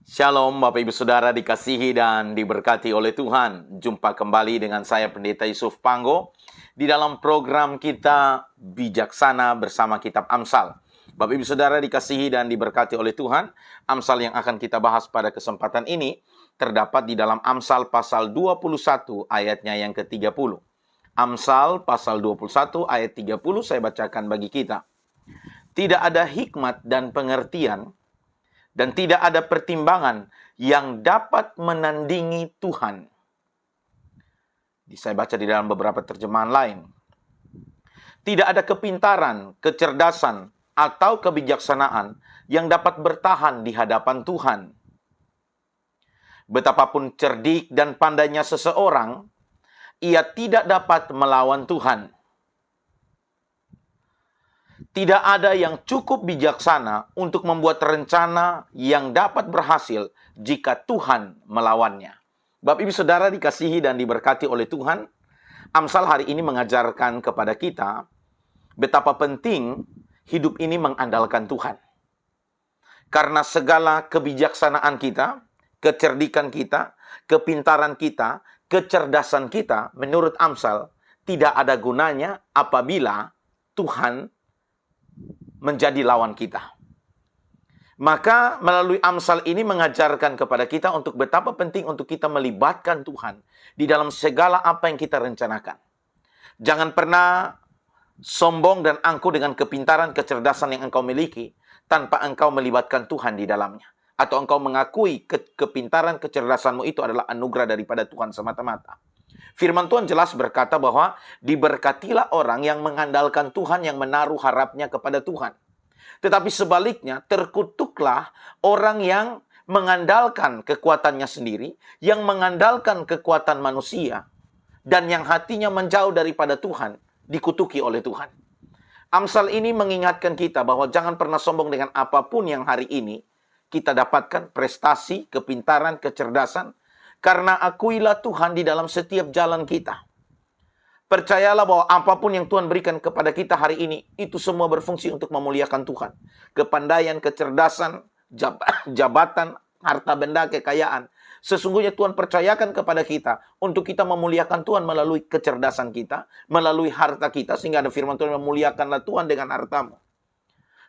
Shalom Bapak Ibu Saudara dikasihi dan diberkati oleh Tuhan. Jumpa kembali dengan saya Pendeta Yusuf Panggo di dalam program kita Bijaksana bersama Kitab Amsal. Bapak Ibu Saudara dikasihi dan diberkati oleh Tuhan. Amsal yang akan kita bahas pada kesempatan ini terdapat di dalam Amsal pasal 21 ayatnya yang ke-30. Amsal pasal 21 ayat 30 saya bacakan bagi kita. Tidak ada hikmat dan pengertian dan tidak ada pertimbangan yang dapat menandingi Tuhan. Saya baca di dalam beberapa terjemahan lain. Tidak ada kepintaran, kecerdasan, atau kebijaksanaan yang dapat bertahan di hadapan Tuhan. Betapapun cerdik dan pandainya seseorang, ia tidak dapat melawan Tuhan. Tidak ada yang cukup bijaksana untuk membuat rencana yang dapat berhasil jika Tuhan melawannya. Bapak Ibu Saudara dikasihi dan diberkati oleh Tuhan. Amsal hari ini mengajarkan kepada kita betapa penting hidup ini mengandalkan Tuhan. Karena segala kebijaksanaan kita, kecerdikan kita, kepintaran kita, kecerdasan kita, menurut Amsal, tidak ada gunanya apabila Tuhan menjadi lawan kita. Maka melalui Amsal ini mengajarkan kepada kita untuk betapa penting untuk kita melibatkan Tuhan di dalam segala apa yang kita rencanakan. Jangan pernah sombong dan angkuh dengan kepintaran, kecerdasan yang engkau miliki tanpa engkau melibatkan Tuhan di dalamnya. Atau engkau mengakui kepintaran, kecerdasanmu itu adalah anugerah daripada Tuhan semata-mata. Firman Tuhan jelas berkata bahwa diberkatilah orang yang mengandalkan Tuhan, yang menaruh harapnya kepada Tuhan. Tetapi sebaliknya, terkutuklah orang yang mengandalkan kekuatannya sendiri, yang mengandalkan kekuatan manusia, dan yang hatinya menjauh daripada Tuhan, dikutuki oleh Tuhan. Amsal ini mengingatkan kita bahwa jangan pernah sombong dengan apapun yang hari ini kita dapatkan, prestasi, kepintaran, kecerdasan, karena akuilah Tuhan di dalam setiap jalan kita. Percayalah bahwa apapun yang Tuhan berikan kepada kita hari ini, itu semua berfungsi untuk memuliakan Tuhan. Kepandaian, kecerdasan, jabatan, harta benda, kekayaan. Sesungguhnya Tuhan percayakan kepada kita untuk kita memuliakan Tuhan melalui kecerdasan kita, melalui harta kita, sehingga ada firman Tuhan, memuliakanlah Tuhan dengan hartamu.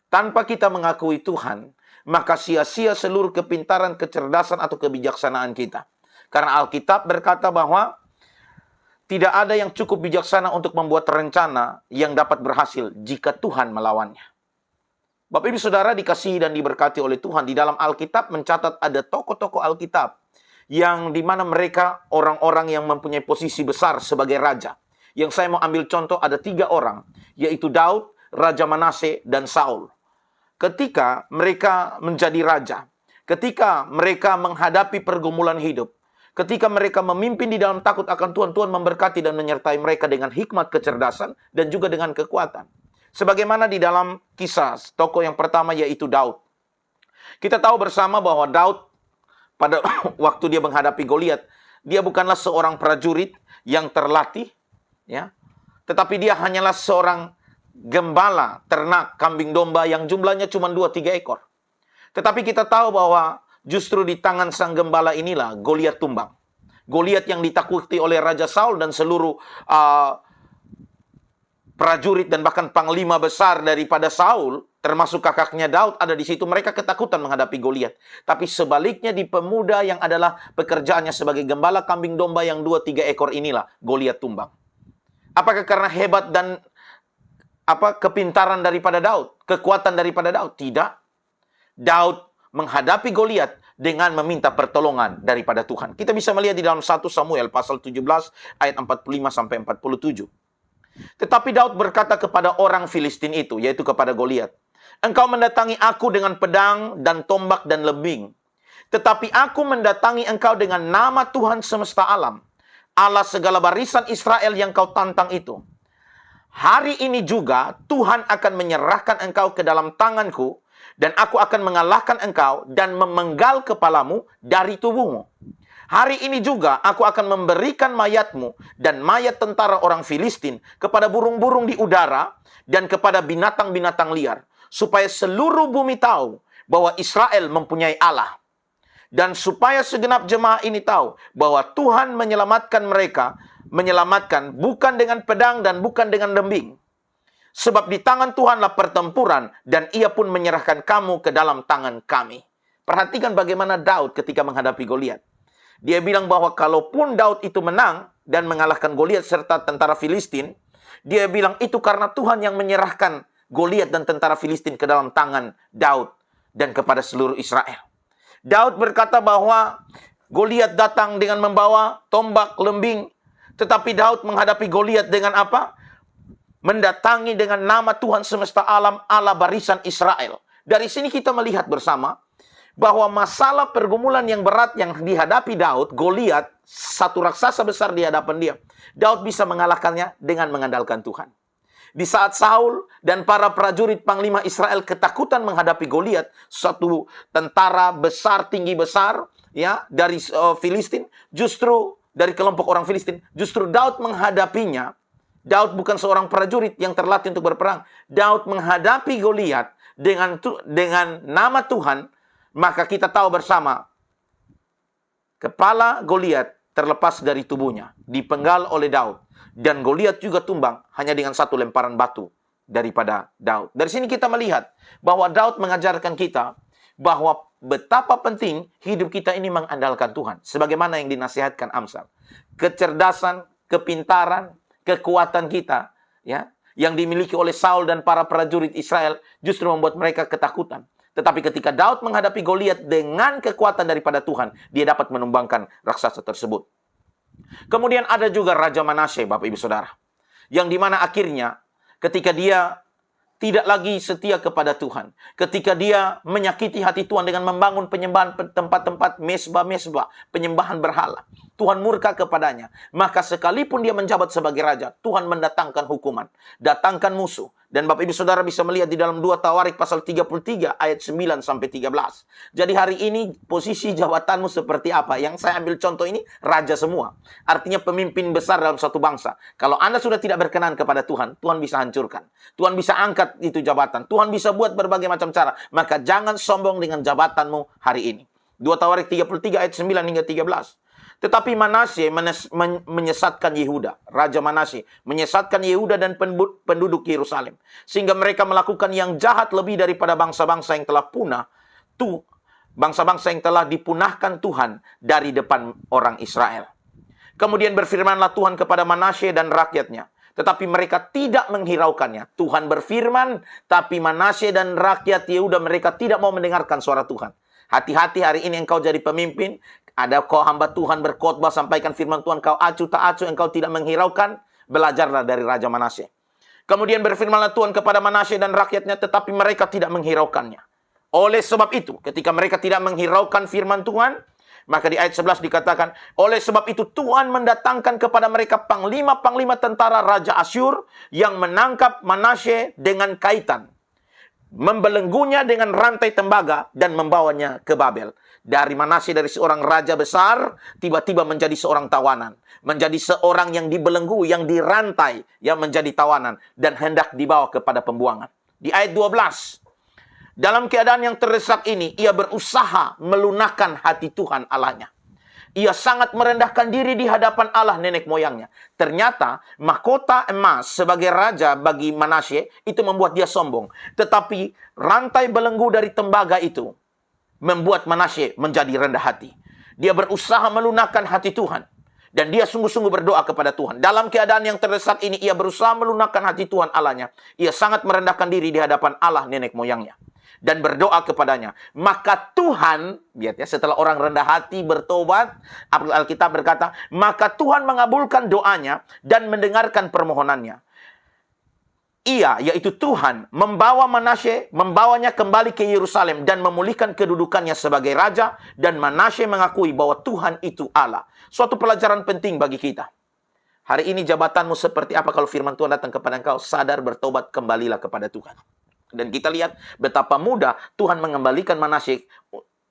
Tanpa kita mengakui Tuhan, maka sia-sia seluruh kepintaran, kecerdasan, atau kebijaksanaan kita. Karena Alkitab berkata bahwa tidak ada yang cukup bijaksana untuk membuat rencana yang dapat berhasil jika Tuhan melawannya. Bapak Ibu Saudara dikasihi dan diberkati oleh Tuhan. Di dalam Alkitab mencatat ada tokoh-tokoh Alkitab yang dimana mereka orang-orang yang mempunyai posisi besar sebagai raja. Yang saya mau ambil contoh ada 3 orang, yaitu Daud, Raja Manase, dan Saul. Ketika mereka menjadi raja, ketika mereka menghadapi pergumulan hidup, ketika mereka memimpin di dalam takut akan Tuhan, Tuhan memberkati dan menyertai mereka dengan hikmat, kecerdasan, dan juga dengan kekuatan. Sebagaimana di dalam kisah tokoh yang pertama yaitu Daud. Kita tahu bersama bahwa Daud pada waktu dia menghadapi Goliat, dia bukanlah seorang prajurit yang terlatih, ya, tetapi dia hanyalah seorang gembala ternak kambing domba yang jumlahnya cuma 2-3 ekor. Tetapi kita tahu bahwa justru di tangan sang gembala inilah Goliat tumbang. Goliat yang ditakuti oleh Raja Saul dan seluruh prajurit dan bahkan panglima besar daripada Saul, termasuk kakaknya Daud ada di situ. Mereka ketakutan menghadapi Goliat. Tapi sebaliknya di pemuda yang adalah pekerjaannya sebagai gembala kambing domba yang 2-3 ekor inilah Goliat tumbang. Apakah karena hebat dan kepintaran daripada Daud, kekuatan daripada Daud? Tidak. Daud menghadapi Goliat dengan meminta pertolongan daripada Tuhan. Kita bisa melihat di dalam 1 Samuel pasal 17 ayat 45 sampai 47. Tetapi Daud berkata kepada orang Filistin itu, yaitu kepada Goliat, "Engkau mendatangi aku dengan pedang dan tombak dan lembing, tetapi aku mendatangi engkau dengan nama Tuhan semesta alam, Allah segala barisan Israel yang kau tantang itu. Hari ini juga Tuhan akan menyerahkan engkau ke dalam tanganku, dan aku akan mengalahkan engkau dan memenggal kepalamu dari tubuhmu. Hari ini juga aku akan memberikan mayatmu dan mayat tentara orang Filistin kepada burung-burung di udara dan kepada binatang-binatang liar, supaya seluruh bumi tahu bahwa Israel mempunyai Allah. Dan supaya segenap jemaah ini tahu bahwa Tuhan menyelamatkan bukan dengan pedang dan bukan dengan lembing. Sebab di tangan Tuhanlah pertempuran, dan ia pun menyerahkan kamu ke dalam tangan kami. Perhatikan bagaimana Daud ketika menghadapi Goliat. Dia bilang bahwa kalaupun Daud itu menang dan mengalahkan Goliat serta tentara Filistin, dia bilang itu karena Tuhan yang menyerahkan Goliat dan tentara Filistin ke dalam tangan Daud dan kepada seluruh Israel. Daud berkata bahwa Goliat datang dengan membawa tombak, lembing, tetapi Daud menghadapi Goliat dengan apa? Mendatangi dengan nama Tuhan semesta alam, Allah barisan Israel. Dari sini kita melihat bersama bahwa masalah pergumulan yang berat yang dihadapi Daud, Goliat, satu raksasa besar di hadapan dia, Daud bisa mengalahkannya dengan mengandalkan Tuhan. Di saat Saul dan para prajurit panglima Israel ketakutan menghadapi Goliat, satu tentara besar, tinggi besar, ya, dari Filistin, justru dari kelompok orang Filistin, justru Daud menghadapinya. Daud bukan seorang prajurit yang terlatih untuk berperang. Daud menghadapi Goliat dengan nama Tuhan. Maka kita tahu bersama, kepala Goliat terlepas dari tubuhnya, dipenggal oleh Daud. Dan Goliat juga tumbang hanya dengan satu lemparan batu daripada Daud. Dari sini kita melihat bahwa Daud mengajarkan kita bahwa betapa penting hidup kita ini mengandalkan Tuhan. Sebagaimana yang dinasihatkan Amsal. Kecerdasan, kepintaran, kekuatan kita, ya, yang dimiliki oleh Saul dan para prajurit Israel justru membuat mereka ketakutan. Tetapi ketika Daud menghadapi Goliat dengan kekuatan daripada Tuhan, dia dapat menumbangkan raksasa tersebut. Kemudian ada juga Raja Manasye, Bapak Ibu Saudara, yang dimana akhirnya ketika dia tidak lagi setia kepada Tuhan, ketika dia menyakiti hati Tuhan dengan membangun penyembahan tempat-tempat mesbah-mesbah, penyembahan berhala, Tuhan murka kepadanya. Maka sekalipun dia menjabat sebagai raja, Tuhan mendatangkan hukuman, datangkan musuh. Dan Bapak Ibu Saudara bisa melihat di dalam 2 Tawarik pasal 33 ayat 9 sampai 13. Jadi hari ini posisi jabatanmu seperti apa? Yang saya ambil contoh ini raja semua. Artinya pemimpin besar dalam suatu bangsa. Kalau Anda sudah tidak berkenan kepada Tuhan, Tuhan bisa hancurkan. Tuhan bisa angkat itu jabatan. Tuhan bisa buat berbagai macam cara. Maka jangan sombong dengan jabatanmu hari ini. 2 Tawarik 33 ayat 9 hingga 13. Tetapi Manasye menyesatkan Yehuda. Raja Manasye menyesatkan Yehuda dan penduduk Yerusalem. Sehingga mereka melakukan yang jahat lebih daripada bangsa-bangsa yang telah punah. Bangsa-bangsa yang telah dipunahkan Tuhan dari depan orang Israel. Kemudian berfirmanlah Tuhan kepada Manasye dan rakyatnya. Tetapi mereka tidak menghiraukannya. Tuhan berfirman, tapi Manasye dan rakyat Yehuda mereka tidak mau mendengarkan suara Tuhan. Hati-hati hari ini engkau jadi pemimpin. Ada kau hamba Tuhan berkhotbah, sampaikan firman Tuhan, kau acuh tak acuh, engkau tidak menghiraukan. Belajarlah dari Raja Manasye. Kemudian berfirmanlah Tuhan kepada Manasye dan rakyatnya, tetapi mereka tidak menghiraukannya. Oleh sebab itu, ketika mereka tidak menghiraukan firman Tuhan, maka di ayat 11 dikatakan, oleh sebab itu Tuhan mendatangkan kepada mereka panglima-panglima tentara Raja Asyur yang menangkap Manasye dengan kaitan, membelenggunya dengan rantai tembaga dan membawanya ke Babel. Dari Manasye, dari seorang raja besar, tiba-tiba menjadi seorang tawanan. Menjadi seorang yang dibelenggu, yang dirantai, yang menjadi tawanan. Dan hendak dibawa kepada pembuangan. Di ayat 12. Dalam keadaan yang terdesak ini, ia berusaha melunakkan hati Tuhan Allahnya. Ia sangat merendahkan diri di hadapan Allah nenek moyangnya. Ternyata mahkota emas sebagai raja bagi Manasye itu membuat dia sombong. Tetapi rantai belenggu dari tembaga itu membuat Manasye menjadi rendah hati. Dia berusaha melunakkan hati Tuhan. Dan dia sungguh-sungguh berdoa kepada Tuhan. Dalam keadaan yang terdesak ini, ia berusaha melunakkan hati Tuhan Allahnya. Ia sangat merendahkan diri di hadapan Allah nenek moyangnya. Dan berdoa kepadanya. Maka Tuhan, lihat ya, setelah orang rendah hati bertobat, Alkitab berkata, maka Tuhan mengabulkan doanya dan mendengarkan permohonannya. Ia, yaitu Tuhan, membawa Manasye, membawanya kembali ke Yerusalem dan memulihkan kedudukannya sebagai raja. Dan Manasye mengakui bahwa Tuhan itu Allah. Suatu pelajaran penting bagi kita. Hari ini jabatanmu seperti apa kalau firman Tuhan datang kepada engkau? Sadar, bertobat, kembalilah kepada Tuhan. Dan kita lihat betapa mudah Tuhan mengembalikan Manasye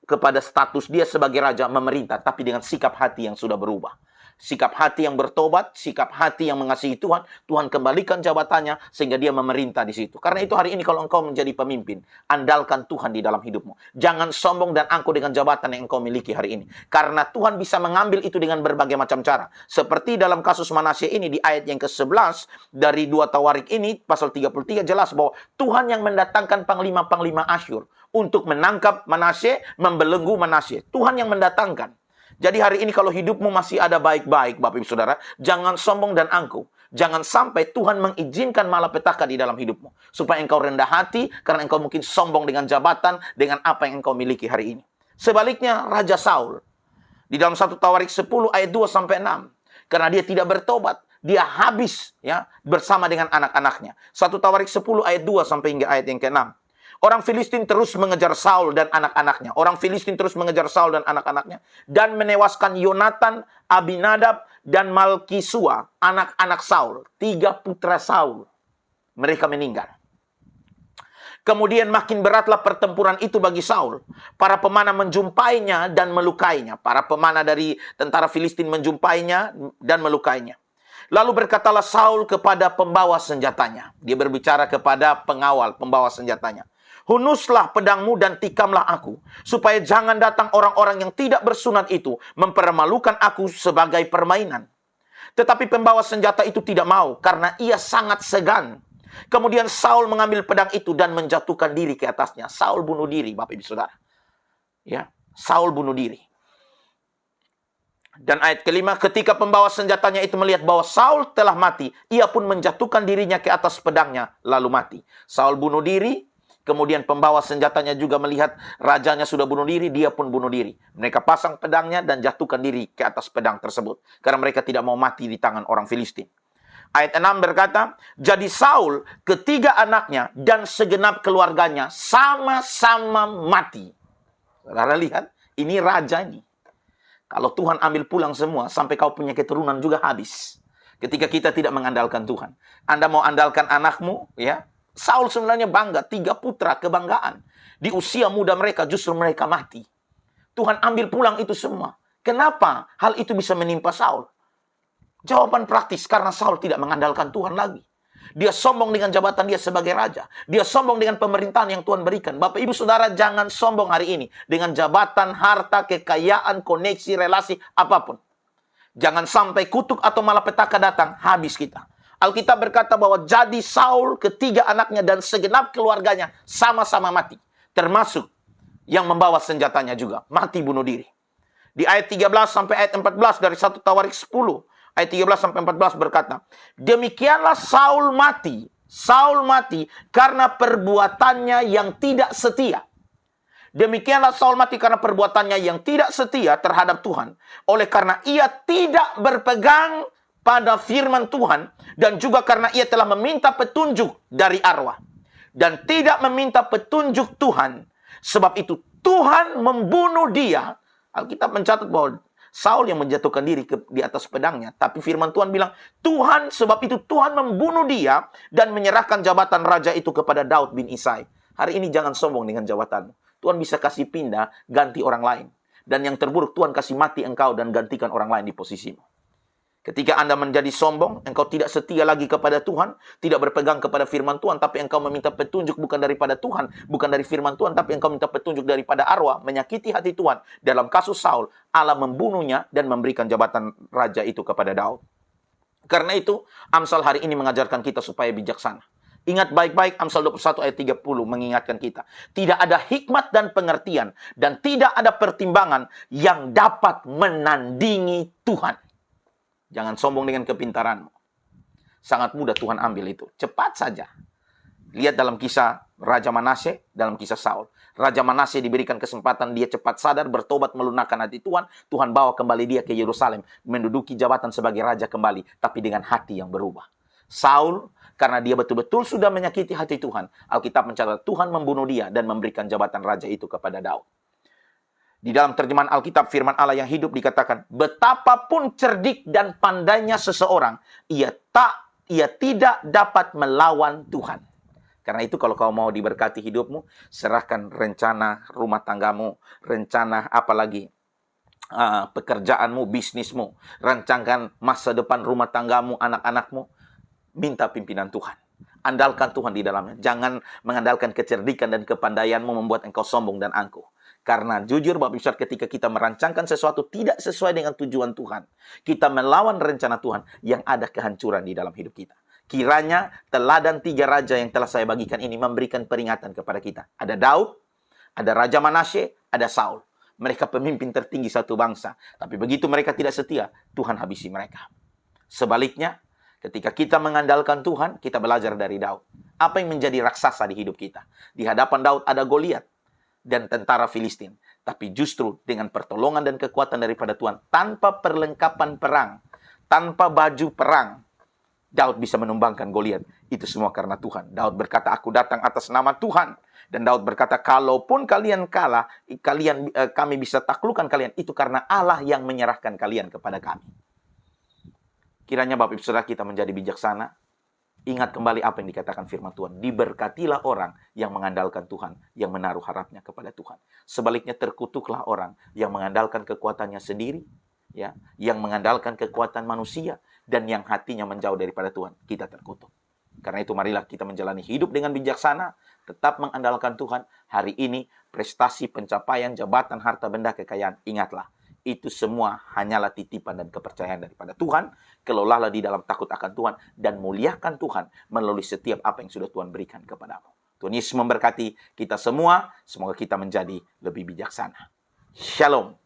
kepada status dia sebagai raja memerintah, tapi dengan sikap hati yang sudah berubah. sikap hati yang bertobat, sikap hati yang mengasihi Tuhan, Tuhan kembalikan jabatannya sehingga dia memerintah di situ. Karena itu hari ini kalau engkau menjadi pemimpin, andalkan Tuhan di dalam hidupmu. Jangan sombong dan angkuh dengan jabatan yang engkau miliki hari ini. Karena Tuhan bisa mengambil itu dengan berbagai macam cara. Seperti dalam kasus Manasye ini di ayat yang ke-11 dari 2 Tawarik ini, pasal 33 jelas bahwa Tuhan yang mendatangkan panglima-panglima Asyur untuk menangkap Manasye, membelenggu Manasye. Tuhan yang mendatangkan. Jadi hari ini kalau hidupmu masih ada baik-baik, Bapak Ibu Saudara, jangan sombong dan angkuh. Jangan sampai Tuhan mengizinkan malapetaka di dalam hidupmu. Supaya engkau rendah hati, karena engkau mungkin sombong dengan jabatan, dengan apa yang engkau miliki hari ini. Sebaliknya, Raja Saul. Di dalam 1 Tawarik 10 ayat 2-6. Karena dia tidak bertobat. Dia habis ya bersama dengan anak-anaknya. 1 Tawarik 10 ayat 2 sampai hingga ayat yang ke-6. Orang Filistin terus mengejar Saul dan anak-anaknya. Orang Filistin terus mengejar Saul dan anak-anaknya. Dan menewaskan Yonatan, Abinadab, dan Malkisua, anak-anak Saul. 3 putra Saul. Mereka meninggal. Kemudian makin beratlah pertempuran itu bagi Saul. Para pemanah menjumpainya dan melukainya. Para pemanah dari tentara Filistin menjumpainya dan melukainya. Lalu berkatalah Saul kepada pembawa senjatanya. Dia berbicara kepada pengawal pembawa senjatanya. Hunuslah pedangmu dan tikamlah aku, supaya jangan datang orang-orang yang tidak bersunat itu mempermalukan aku sebagai permainan. Tetapi pembawa senjata itu tidak mau, karena ia sangat segan. Kemudian Saul mengambil pedang itu dan menjatuhkan diri ke atasnya. Saul bunuh diri, Bapak Ibu Saudara. Ya, Saul bunuh diri. Dan ayat kelima, ketika pembawa senjatanya itu melihat bahwa Saul telah mati, ia pun menjatuhkan dirinya ke atas pedangnya, lalu mati. Saul bunuh diri. Kemudian pembawa senjatanya juga melihat rajanya sudah bunuh diri, dia pun bunuh diri. Mereka pasang pedangnya dan jatuhkan diri ke atas pedang tersebut. Karena mereka tidak mau mati di tangan orang Filistin. Ayat 6 berkata, jadi Saul, ketiga anaknya, dan segenap keluarganya sama-sama mati. Saudara lihat, ini raja ini. Kalau Tuhan ambil pulang semua, sampai kau punya keturunan juga habis. Ketika kita tidak mengandalkan Tuhan. Anda mau andalkan anakmu, ya. Saul sebenarnya bangga, 3 putra kebanggaan. Di usia muda mereka justru mereka mati. Tuhan ambil pulang itu semua. Kenapa hal itu bisa menimpa Saul? Jawaban praktis, karena Saul tidak mengandalkan Tuhan lagi. Dia sombong dengan jabatan dia sebagai raja. Dia sombong dengan pemerintahan yang Tuhan berikan. Bapak Ibu Saudara, jangan sombong hari ini dengan jabatan, harta, kekayaan, koneksi, relasi, apapun. Jangan sampai kutuk atau malapetaka datang, habis kita. Alkitab berkata bahwa jadi Saul, ketiga anaknya dan segenap keluarganya sama-sama mati. Termasuk yang membawa senjatanya juga. Mati bunuh diri. Di ayat 13 sampai ayat 14 dari 1 Tawarik 10. Ayat 13 sampai 14 berkata, demikianlah Saul mati. Saul mati karena perbuatannya yang tidak setia. Demikianlah Saul mati karena perbuatannya yang tidak setia terhadap Tuhan. Oleh karena ia tidak berpegang pada firman Tuhan, dan juga karena ia telah meminta petunjuk dari arwah, dan tidak meminta petunjuk Tuhan. Sebab itu Tuhan membunuh dia. Alkitab mencatat bahwa Saul yang menjatuhkan diri di atas pedangnya, tapi firman Tuhan bilang, Tuhan, sebab itu Tuhan membunuh dia dan menyerahkan jabatan raja itu kepada Daud bin Isai. Hari ini jangan sombong dengan jabatanmu. Tuhan bisa kasih pindah, ganti orang lain. Dan yang terburuk, Tuhan kasih mati engkau dan gantikan orang lain di posisimu. Ketika Anda menjadi sombong, engkau tidak setia lagi kepada Tuhan, tidak berpegang kepada firman Tuhan, tapi engkau meminta petunjuk bukan daripada Tuhan, bukan dari firman Tuhan, tapi engkau minta petunjuk daripada arwah, menyakiti hati Tuhan. Dalam kasus Saul, Allah membunuhnya dan memberikan jabatan raja itu kepada Daud. Karena itu, Amsal hari ini mengajarkan kita supaya bijaksana. Ingat baik-baik, Amsal 21 ayat 30 mengingatkan kita. Tidak ada hikmat dan pengertian, dan tidak ada pertimbangan yang dapat menandingi Tuhan. Jangan sombong dengan kepintaranmu. Sangat mudah Tuhan ambil itu. Cepat saja. Lihat dalam kisah Raja Manasye, dalam kisah Saul. Raja Manasye diberikan kesempatan, dia cepat sadar, bertobat, melunakkan hati Tuhan. Tuhan bawa kembali dia ke Yerusalem, menduduki jabatan sebagai raja kembali, tapi dengan hati yang berubah. Saul, karena dia betul-betul sudah menyakiti hati Tuhan, Alkitab mencatat Tuhan membunuh dia dan memberikan jabatan raja itu kepada Daud. Di dalam terjemahan Alkitab firman Allah yang hidup dikatakan, betapapun cerdik dan pandainya seseorang, ia tidak dapat melawan Tuhan. Karena itu kalau kau mau diberkati hidupmu, serahkan rencana rumah tanggamu, rencana apalagi pekerjaanmu, bisnismu, rancangkan masa depan rumah tanggamu, anak-anakmu, minta pimpinan Tuhan. Andalkan Tuhan di dalamnya. Jangan mengandalkan kecerdikan dan kepandaianmu membuat engkau sombong dan angkuh. Karena jujur Bapak Ibu Saudara, ketika kita merancangkan sesuatu tidak sesuai dengan tujuan Tuhan, kita melawan rencana Tuhan, yang ada kehancuran di dalam hidup kita. Kiranya teladan 3 raja yang telah saya bagikan ini memberikan peringatan kepada kita. Ada Daud, ada Raja Manasye, ada Saul. Mereka pemimpin tertinggi satu bangsa. Tapi begitu mereka tidak setia, Tuhan habisi mereka. Sebaliknya, ketika kita mengandalkan Tuhan, kita belajar dari Daud. Apa yang menjadi raksasa di hidup kita? Di hadapan Daud ada Goliat dan tentara Filistin. Tapi justru dengan pertolongan dan kekuatan daripada Tuhan, tanpa perlengkapan perang, tanpa baju perang, Daud bisa menumbangkan Goliat. Itu semua karena Tuhan. Daud berkata, aku datang atas nama Tuhan. Dan Daud berkata, kalaupun kalian kalah, kami bisa taklukkan kalian. Itu karena Allah yang menyerahkan kalian kepada kami. Kiranya Bapak Ibu Saudara kita menjadi bijaksana. Ingat kembali apa yang dikatakan firman Tuhan. Diberkatilah orang yang mengandalkan Tuhan, yang menaruh harapnya kepada Tuhan. Sebaliknya terkutuklah orang yang mengandalkan kekuatannya sendiri, ya, yang mengandalkan kekuatan manusia, dan yang hatinya menjauh daripada Tuhan. Kita terkutuk. Karena itu marilah kita menjalani hidup dengan bijaksana, tetap mengandalkan Tuhan. Hari ini prestasi, pencapaian, jabatan, harta benda, kekayaan, ingatlah, itu semua hanyalah titipan dan kepercayaan daripada Tuhan. Kelolalah di dalam takut akan Tuhan dan muliakan Tuhan melalui setiap apa yang sudah Tuhan berikan kepadamu. Tuhan Yesus memberkati kita semua. Semoga kita menjadi lebih bijaksana. Shalom.